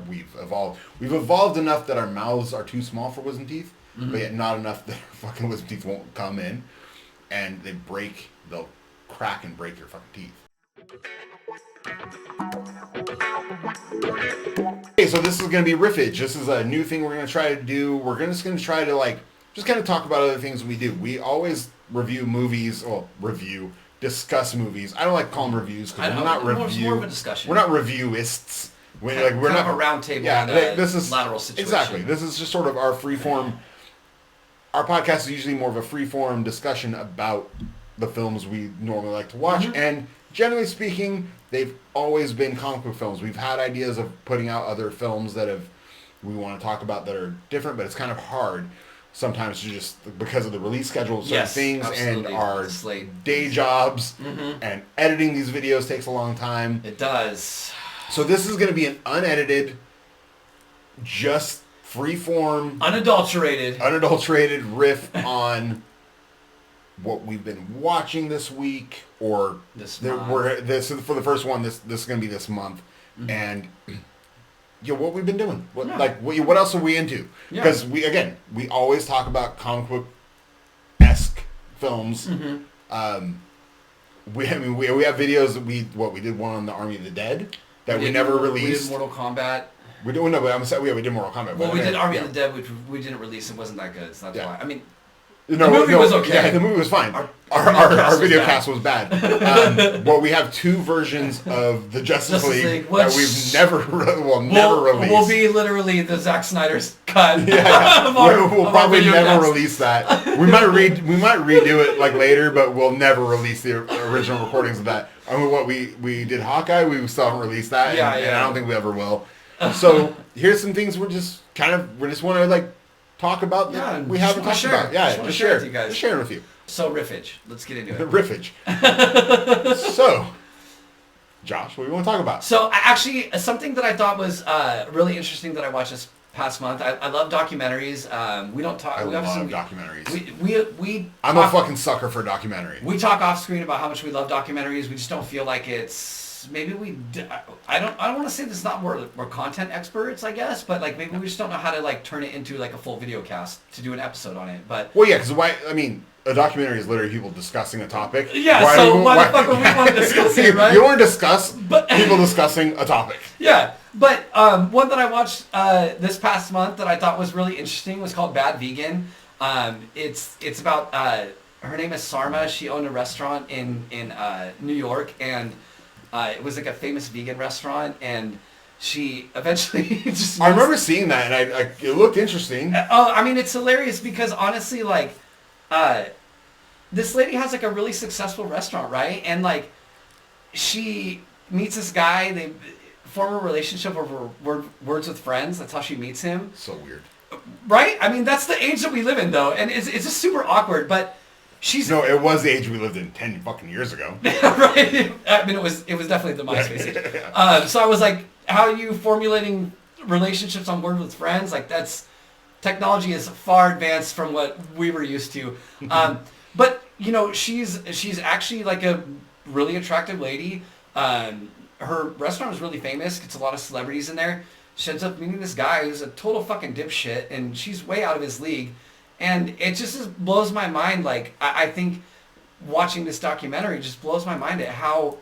we've evolved. We've evolved enough that our mouths are too small for wisdom teeth, but yet not enough that our fucking wisdom teeth won't come in, and they'll crack and break your fucking teeth. Okay, so this is going to be Riffage. This is a new thing we're going to try to do. We're just going to try to just kind of talk about other things we do. We always review movies, discuss movies. I don't like to call them reviews because we're not more of a discussion. We're not reviewists. We're not a round table. Yeah, this is lateral situation. Exactly. This is just sort of our freeform. Our podcast is usually more of a freeform discussion about the films we normally like to watch, and generally speaking, they've always been comic book films. We've had ideas of putting out other films we want to talk about that are different, but it's kind of hard sometimes to just because of the release schedule of certain things and our day jobs, and editing these videos takes a long time. It does. So this is going to be an unedited, just freeform, unadulterated riff on what we've been watching this week, or for the first one, this is going to be this month, and what we've been doing, what else are we into? Because we always talk about comic book-esque films. We have videos that we did one on the Army of the Dead that we never released. We did Mortal Kombat. We did Mortal Kombat. Well, we did Army of the Dead, which we didn't release. It wasn't that good. So that's why. I mean, the movie was okay. Yeah, the movie was fine. Our video cast was bad. We have two versions of the Justice League that we've never released. We'll be literally the Zack Snyder's cut. We'll probably never release that. We might redo it later, but we'll never release the original recordings of that. I mean, we did Hawkeye, we still haven't released that, and I don't think we ever will. So here's some things we just want to talk about that we haven't talked about. Yeah, just share with you guys. Just sharing with you. So Riffage, let's get into it. Riffage. So, Josh, what do you want to talk about? So actually, something that I thought was really interesting that I watched this past month. I love documentaries. We don't talk. I love documentaries. I'm a fucking sucker for documentaries. We talk off screen about how much we love documentaries. We just don't feel like it's. Maybe I don't want to say this. Not we're content experts, I guess, but maybe we just don't know how to turn it into a full video cast to do an episode on it. But because a documentary is literally people discussing a topic. Yeah, why the fuck would we want to discuss it, right? You want to discuss people discussing a topic. Yeah, but one that I watched this past month that I thought was really interesting was called Bad Vegan. It's about her name is Sarma. She owned a restaurant in New York, and it was a famous vegan restaurant, and she eventually just... I remember seeing that, and it looked interesting. It's hilarious because honestly, this lady has a really successful restaurant, right? And she meets this guy, they form a relationship over words with friends. That's how she meets him. So weird. Right? That's the age that we live in, though, and it's just super awkward, but... it was the age we lived in 10 fucking years ago. Right? It was definitely the MySpace age. So I was how are you formulating relationships on Word with Friends? That's... Technology is far advanced from what we were used to. But, she's actually a really attractive lady. Her restaurant is really famous. Gets a lot of celebrities in there. She ends up meeting this guy who's a total fucking dipshit, and she's way out of his league. And it just blows my mind. I think watching this documentary just blows my mind at how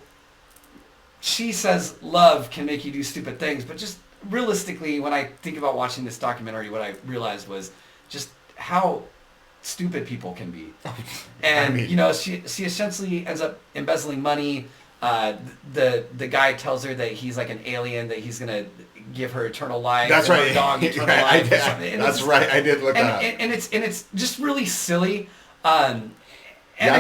she says love can make you do stupid things. But just realistically, when I think about watching this documentary, what I realized was just how stupid people can be. And, she essentially ends up embezzling money. The guy tells her that he's an alien, that he's going to give her eternal life. That's right. Her dog eternal life. That's right. I did look that up. And it's just really silly. I've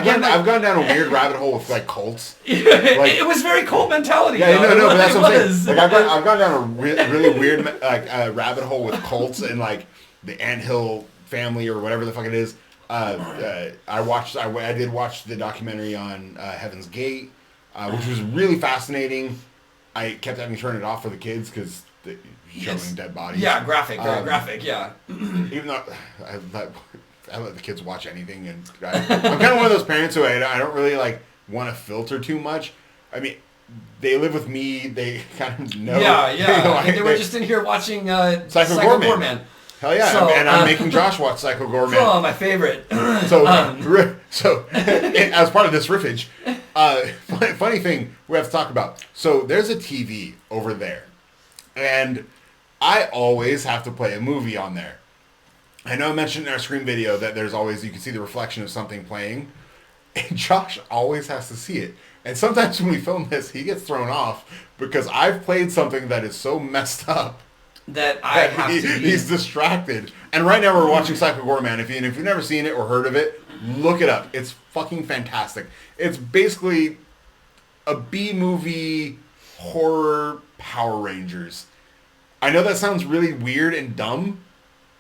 gone down a weird rabbit hole with cults. It was very cult mentality. Yeah, no, but that's what I'm saying. I've gone down a really weird rabbit hole with cults and the Anthill family or whatever the fuck it is. I did watch the documentary on Heaven's Gate, which was really fascinating. I kept having to turn it off for the kids because showing dead bodies. Yeah, graphic, very graphic. Yeah. Even though I let the kids watch anything, and I'm kind of one of those parents who I don't really want to filter too much. they live with me. They kind of know. Yeah. You know, They were just in here watching Psycho Goreman. Hell yeah! So, and I'm making Josh watch Psycho Goreman. Oh, my favorite. So as part of this riffage, funny thing we have to talk about. So there's a TV over there, and I always have to play a movie on there. I know I mentioned in our screen video that there's always, you can see the reflection of something playing, and Josh always has to see it. And sometimes when we film this, he gets thrown off because I've played something that is so messed up that I have to be. He's distracted. And right now we're watching Psycho Goreman. If you've never seen it or heard of it, look it up. It's fucking fantastic. It's basically a B-movie horror Power Rangers. I know that sounds really weird and dumb,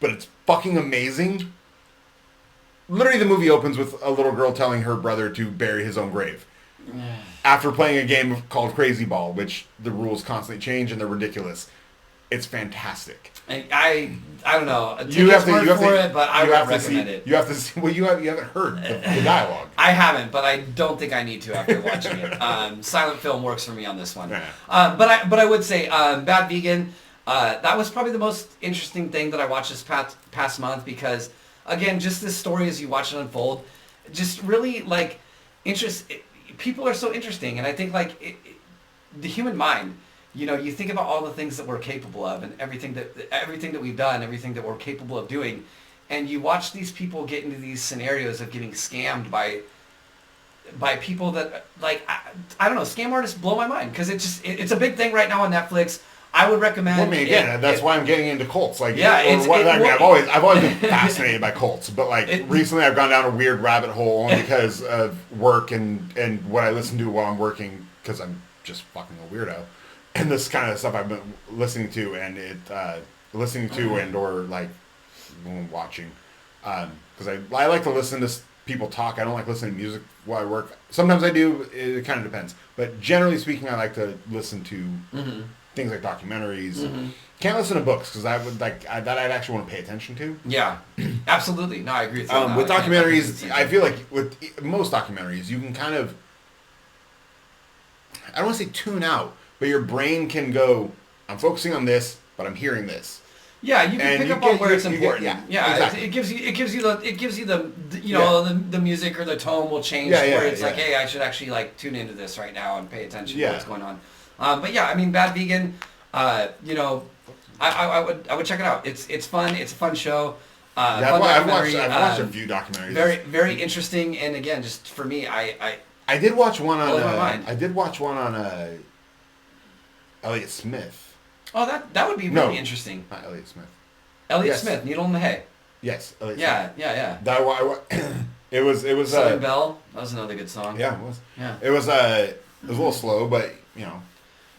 but it's fucking amazing. Literally, the movie opens with a little girl telling her brother to bury his own grave. After playing a game called Crazy Ball, which the rules constantly change and they're ridiculous. It's fantastic. I don't know. You have to it, but I would recommend it. You have to see. Well, you haven't heard the dialogue. I haven't, but I don't think I need to after watching it. Silent film works for me on this one. Yeah. But I would say Bad Vegan. That was probably the most interesting thing that I watched this past month because, again, just this story as you watch it unfold, just really like people are so interesting, and I think like the human mind. You know, you think about all the things that we're capable of and everything that we've done, everything that we're capable of doing, and you watch these people get into these scenarios of getting scammed by people that, like, I don't know, scam artists blow my mind because it's a big thing right now on Netflix. I would recommend. Well, I mean, again, that's why I'm getting into cults. Like, yeah, I've always been fascinated by cults, but like recently I've gone down a weird rabbit hole only because of work and what I listen to while I'm working because I'm just fucking a weirdo. And this kind of stuff I've been listening to and or like watching, because I like to listen to people talk. I don't like listening to music while I work. Sometimes I do. It kind of depends. But generally speaking, I like to listen to things like documentaries. Mm-hmm. Can't listen to books because I would that I'd actually want to pay attention to. Yeah, absolutely. No, I agree with that. With documentaries, I feel like with most documentaries, you can kind of, I don't want to say tune out. But your brain can go, I'm focusing on this, but I'm hearing this. Yeah, you can pick up on where it's important. Yeah, exactly. It gives you the music or the tone will change where it's like, hey, I should actually like tune into this right now and pay attention to what's going on. But yeah, I mean, Bad Vegan, I would check it out. It's fun. It's a fun show. I've watched a few documentaries. Very very interesting, and again, just for me, I did watch one on. I did watch one on. Elliott Smith. Oh, that would be really interesting. Not Elliott Smith. Elliott Smith, Needle in the Hay. Yes, Elliott Smith. Yeah. It was. Southern Belle. That was another good song. Yeah, it was. Yeah. It was a little slow, but you know.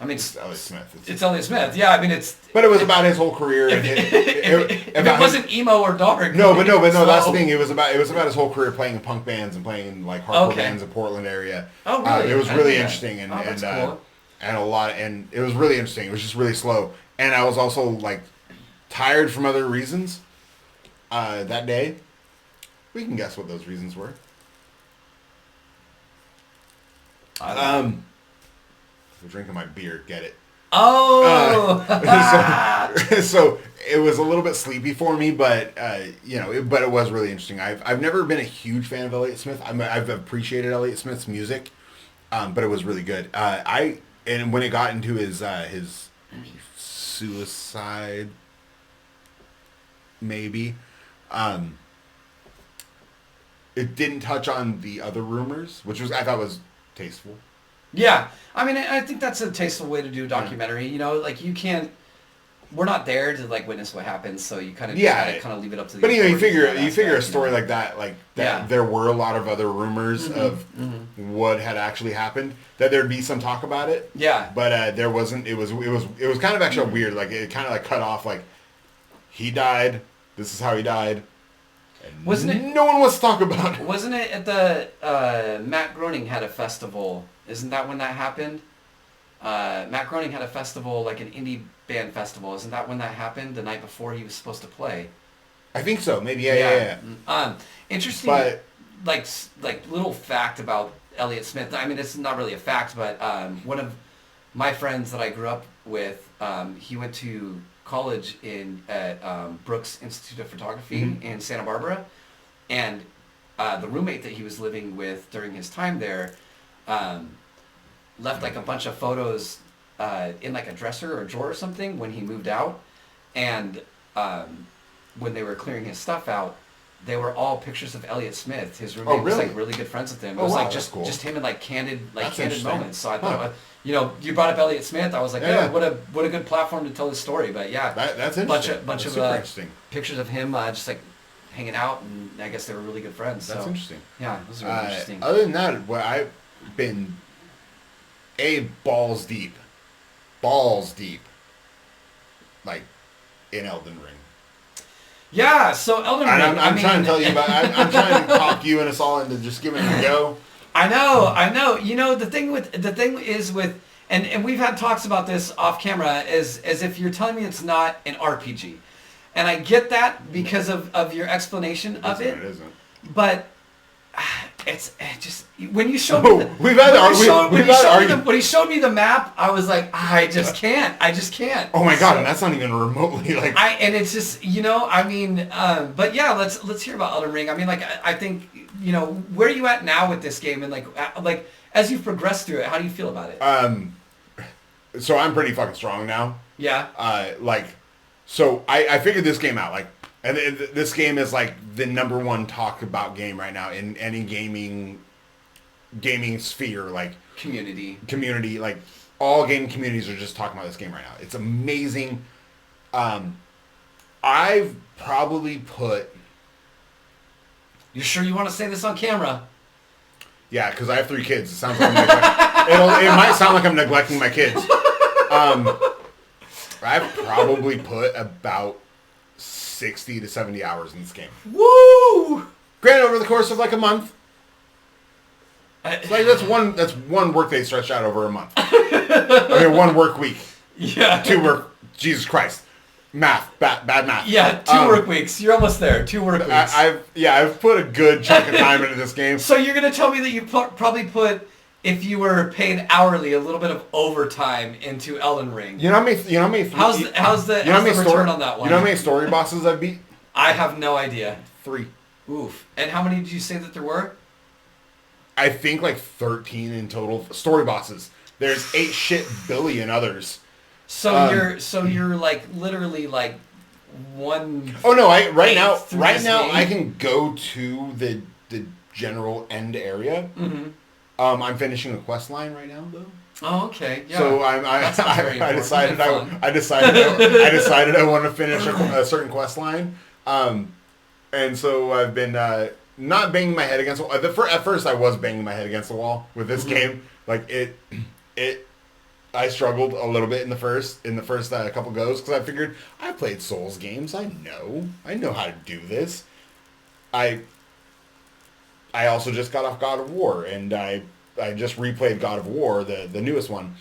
I mean, it's Elliott Smith. It's Elliott Smith. Yeah, I mean it's. But it was about his whole career. If it wasn't emo or dark. No. That's the thing. It was about his whole career playing in punk bands and playing like hardcore bands in Portland area. Oh, really? It was really interesting and cool. And it was really interesting. It was just really slow. And I was also like tired from other reasons that day. We can guess what those reasons were. We're drinking my beer. Get it? Oh. So it was a little bit sleepy for me, but but it was really interesting. I've never been a huge fan of Elliott Smith. I've appreciated Elliott Smith's music, but it was really good. And when it got into his suicide, maybe, it didn't touch on the other rumors, which I thought was tasteful. Yeah, I mean, I think that's a tasteful way to do a documentary. You know, like you can't. We're not there to like witness what happens, so you kind of kind of leave it up to the. But you figure a story like that, there were a lot of other rumors of what had actually happened. That there'd be some talk about it. Yeah. But there wasn't. It was kind of actually weird. Like it kind of like cut off. Like he died. This is how he died. And wasn't it? No one wants to talk about it. Wasn't it at the Matt Groening had a festival? Isn't that when that happened? Matt Groening had a festival, like an indie band festival. Isn't that when that happened? The night before he was supposed to play. I think so. Maybe. Yeah. Interesting. But like little fact about Elliott Smith. I mean, it's not really a fact, but one of my friends that I grew up with, he went to college at Brooks Institute of Photography in Santa Barbara, and the roommate that he was living with during his time there left like a bunch of photos in like a dresser or drawer or something when he moved out, and when they were clearing his stuff out, they were all pictures of Elliott Smith. His roommate was like really good friends with him. It was like just him in like candid moments. So I thought, you brought up Elliott Smith. I was like, what a good platform to tell his story. But yeah, that's interesting. Bunch of pictures of him just like hanging out, and I guess they were really good friends. That's interesting. Yeah, it was really interesting. Other than that, what I've been balls deep, like in Elden Ring. Yeah, so Elden Ring. I'm trying to tell you about. I'm trying to talk you and us all into just giving it a go. I know. The thing is with, and we've had talks about this off camera, is as if you're telling me it's not an RPG, and I get that because of your explanation of it. It isn't. But it just when you showed me when he showed me the map, I was like, I just can't. Oh my god, and that's not even remotely like. And it's just but yeah, let's hear about Elden Ring. I mean, like I think where are you at now with this game, and like as you've progressed through it, how do you feel about it? So I'm pretty fucking strong now. Yeah. So I figured this game out like. And this game is like the number one talk about game right now in any gaming sphere, like community, like all gaming communities are just talking about this game right now. It's amazing. I've probably put. You sure you want to say this on camera? Yeah, because I have 3 kids. It sounds like it might sound like I'm neglecting my kids. I've probably put about 60 to 70 hours in this game. Woo! Granted, over the course of like a month. It's like that's one work day stretched out over a month. I mean, 1 work week. Yeah. 2 work. Jesus Christ. Math. Bad math. Yeah, 2 work weeks. You're almost there. 2 work weeks. I've put a good chunk of time into this game. So you're gonna tell me that you probably put, if you were paid hourly, a little bit of overtime into Elden Ring. You know how many how's the return on that one? You know how many story bosses I've beat? I have no idea. 3. Oof. And how many did you say that there were? I think like 13 in total story bosses. There's 8 billion others. So you're like literally like one. Oh no! Right now I can go to the general end area. Mm-hmm. I'm finishing a quest line right now, though. Oh, okay. Yeah. So I decided I want to finish a certain quest line, and so I've been not banging my head against the wall. At first, I was banging my head against the wall with this game. Like I struggled a little bit in the first couple goes because I figured I played Souls games. I know how to do this. I also just got off God of War, and I just replayed God of War, the newest one,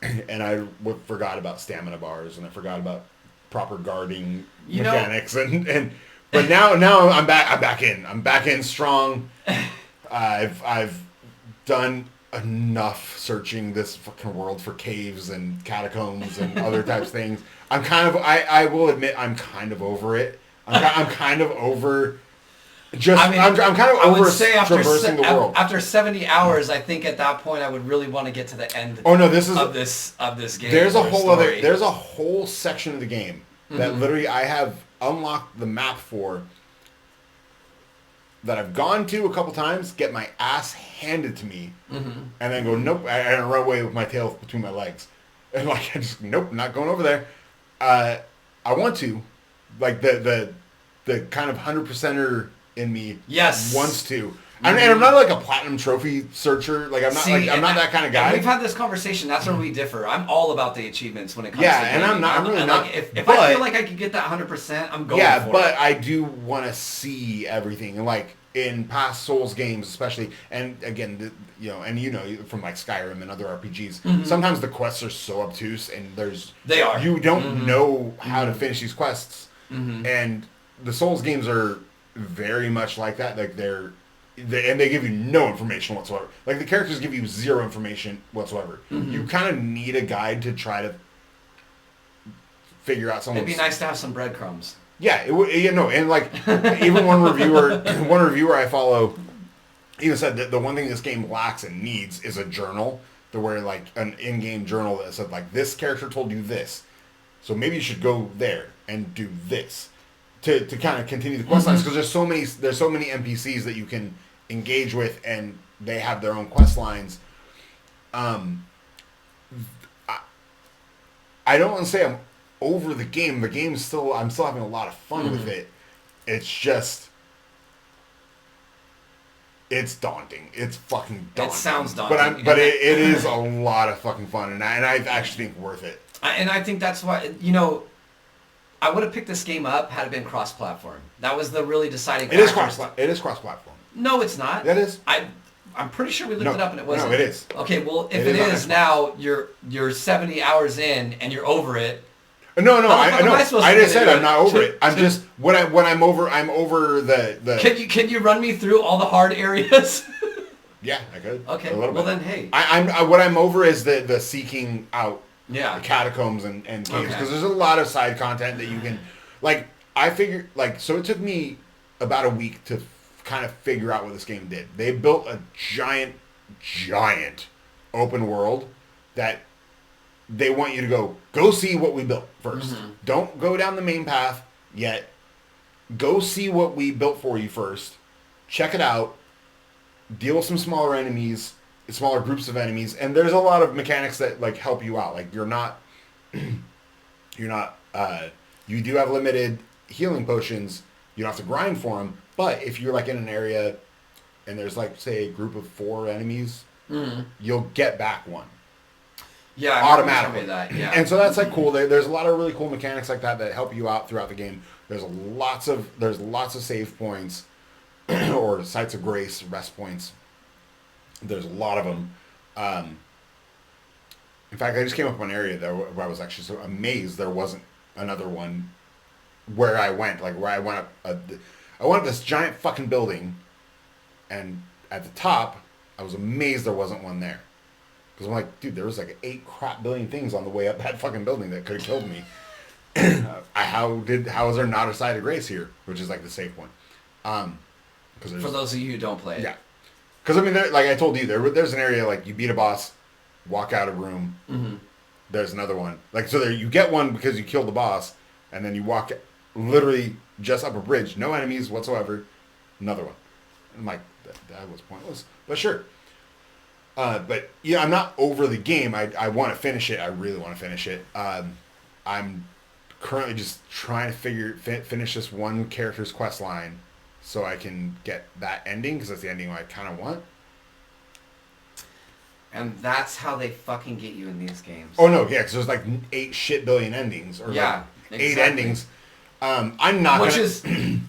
and I forgot about stamina bars, and I forgot about proper guarding mechanics, but now I'm back in strong. I've done enough searching this fucking world for caves and catacombs and other types of things. I will admit I'm kind of over it. I'm kind of over. I'm kind of over traversing the world. After 70 hours, I think at that point I would really want to get to the end. Oh no, of this game. There's a whole section of the game that literally I have unlocked the map for, that I've gone to a couple times, get my ass handed to me, and then go nope, and run away with my tail between my legs, and like I just nope, not going over there. I want to, like the kind of 100%er in me wants to. And I'm not like a platinum trophy searcher. Like I'm not that kind of guy. We've had this conversation. That's where we differ. I'm all about the achievements when it comes to gaming. And I'm really not. Like, if I feel like I could get that 100%, I'm going for it. Yeah, but I do want to see everything. And like in past Souls games, especially, and again, from like Skyrim and other RPGs, sometimes the quests are so obtuse, and you don't know how to finish these quests, and the Souls games are very much like that. Like they give you no information whatsoever. Like, the characters give you zero information whatsoever. Mm-hmm. You kind of need a guide to try to figure out something. It'd be nice to have some breadcrumbs. Yeah, it would. And like even one reviewer I follow even said that the one thing this game lacks and needs is a journal, to where like an in-game journal that said like, this character told you this, so maybe you should go there and do this to kind of continue the quest lines, because there's so many NPCs that you can engage with, and they have their own quest lines. I don't want to say I'm over the game. The game's still, I'm still having a lot of fun with it. It's just, it's daunting. It's fucking daunting. It sounds daunting. But it is a lot of fucking fun, and I actually think worth it. And I think that's why, I would have picked this game up had it been cross-platform. That was the really deciding factor. It is cross-platform. No, it's not. It is. I'm pretty sure we looked it up and it wasn't. No, it is. Okay, well, if it is now, you're 70 hours in and you're over it. No, I know. I just said I'm not over it. I'm just when I'm over the. Can you run me through all the hard areas? Yeah, I could. Okay. A little bit. Then hey. What I'm over is the seeking out. Yeah. The catacombs and caves, because there's a lot of side content that you can, like, I figured, like, so it took me about a week to kind of figure out what this game did. They built a giant open world that they want you to go see what we built first. Mm-hmm. Don't go down the main path yet. Go see what we built for you first. Check it out. Deal with some smaller groups of enemies, and there's a lot of mechanics that like help you out. Like, you do have limited healing potions. You don't have to grind for them, but if you're like in an area and there's like, say, a group of 4 enemies, you'll get back one. Yeah, automatically. That. Yeah, and so that's like cool. There's a lot of really cool mechanics like that help you out throughout the game. There's lots of save points or sites of grace, rest points. There's a lot of them. In fact, I just came up with an area there where I was actually so amazed there wasn't another one where I went. Like, where I went up, I went up this giant fucking building, and at the top, I was amazed there wasn't one there. Because I'm like, dude, there was like 8 crap billion things on the way up that fucking building that could have killed me. How is there not a site of grace here? Which is like the safe one. For those of you who don't play it. Yeah. Because, I mean, like I told you, there's an area, like, you beat a boss, walk out of a room, there's another one. Like, so you get one because you killed the boss, and then you walk literally just up a bridge, no enemies whatsoever, another one. I'm like, that was pointless. But sure. But, yeah, I'm not over the game. I want to finish it. I really want to finish it. I'm currently just trying to finish this one character's quest line, so I can get that ending, because that's the ending I kind of want. And that's how they fucking get you in these games. Oh, no, yeah, because there's like 8 shit billion endings. Or yeah, like 8 endings. I'm not Which is an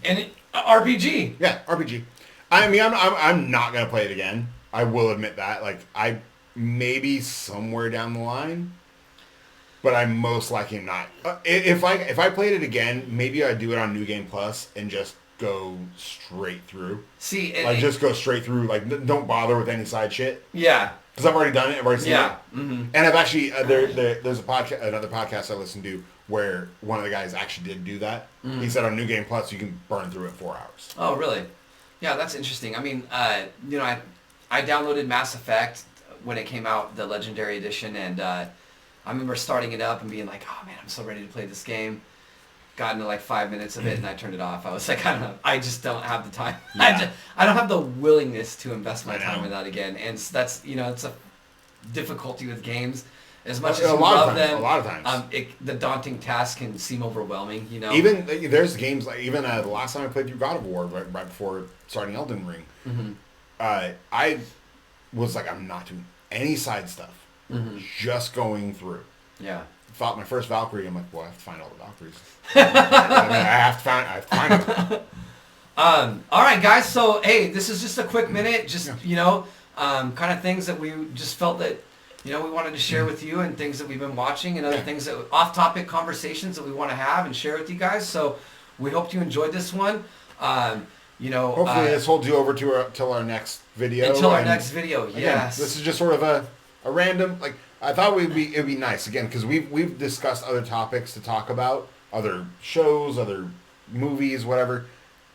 RPG. Yeah, RPG. I mean, I'm not going to play it again. I will admit that. Like, I maybe somewhere down the line, but I'm most likely not. If I played it again, maybe I'd do it on New Game Plus and just go straight through. See, just go straight through. Like, don't bother with any side shit. Yeah. Because I've already done it. I've already seen it. Mm-hmm. And I've actually there's another podcast I listened to where one of the guys actually did do that. He said on New Game Plus you can burn through it in 4 hours. Oh, really? Yeah, that's interesting. I mean, I downloaded Mass Effect when it came out, the Legendary Edition, and I remember starting it up and being like, oh man, I'm so ready to play this game. Got into like 5 minutes of it and I turned it off. I was like, I don't know. I just don't have the time. Yeah. I don't have the willingness to invest my time in that again. And that's, it's a difficulty with games. As much as you love them, a lot of times, the daunting task can seem overwhelming. Even there's games like even the last time I played through God of War right before starting Elden Ring, I was like, I'm not doing any side stuff, just going through. Yeah. Fought my first Valkyrie. I'm like, well, I have to find all the Valkyries. I have to find them. All right, guys. So, hey, this is just a quick minute. Just kind of things that we just felt that we wanted to share with you, and things that we've been watching, and other things that off-topic conversations that we want to have and share with you guys. So, we hope you enjoyed this one. Hopefully this holds you over to till our next video. Until our next video, yes. Again, this is just sort of a random, like, I thought it'd be nice, again, because we've discussed other topics to talk about, other shows, other movies, whatever,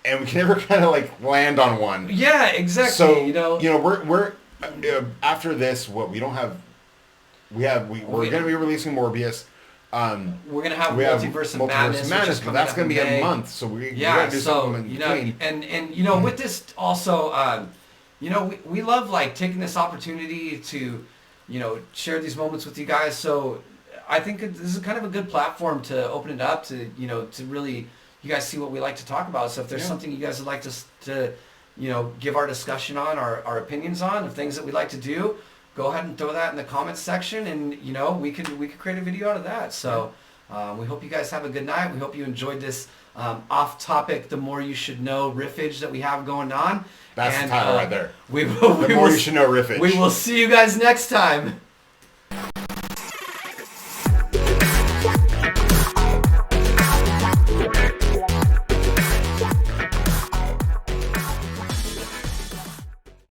and we can never kind of, like, land on one. Yeah, exactly. So, we're after this, we're going to be releasing Morbius. We're gonna have Multiverse of Madness, but that's gonna be a month, so we gotta do something in between. And with this also, we love like taking this opportunity to, share these moments with you guys. So I think this is kind of a good platform to open it up to, to really you guys see what we like to talk about. So if there's something you guys would like to give our discussion on, our opinions on, of things that we like to do, go ahead and throw that in the comments section, and we could create a video out of that. So we hope you guys have a good night. We hope you enjoyed this off-topic, the more you should know riffage that we have going on. That's the title right there. The more you should know riffage. We will see you guys next time.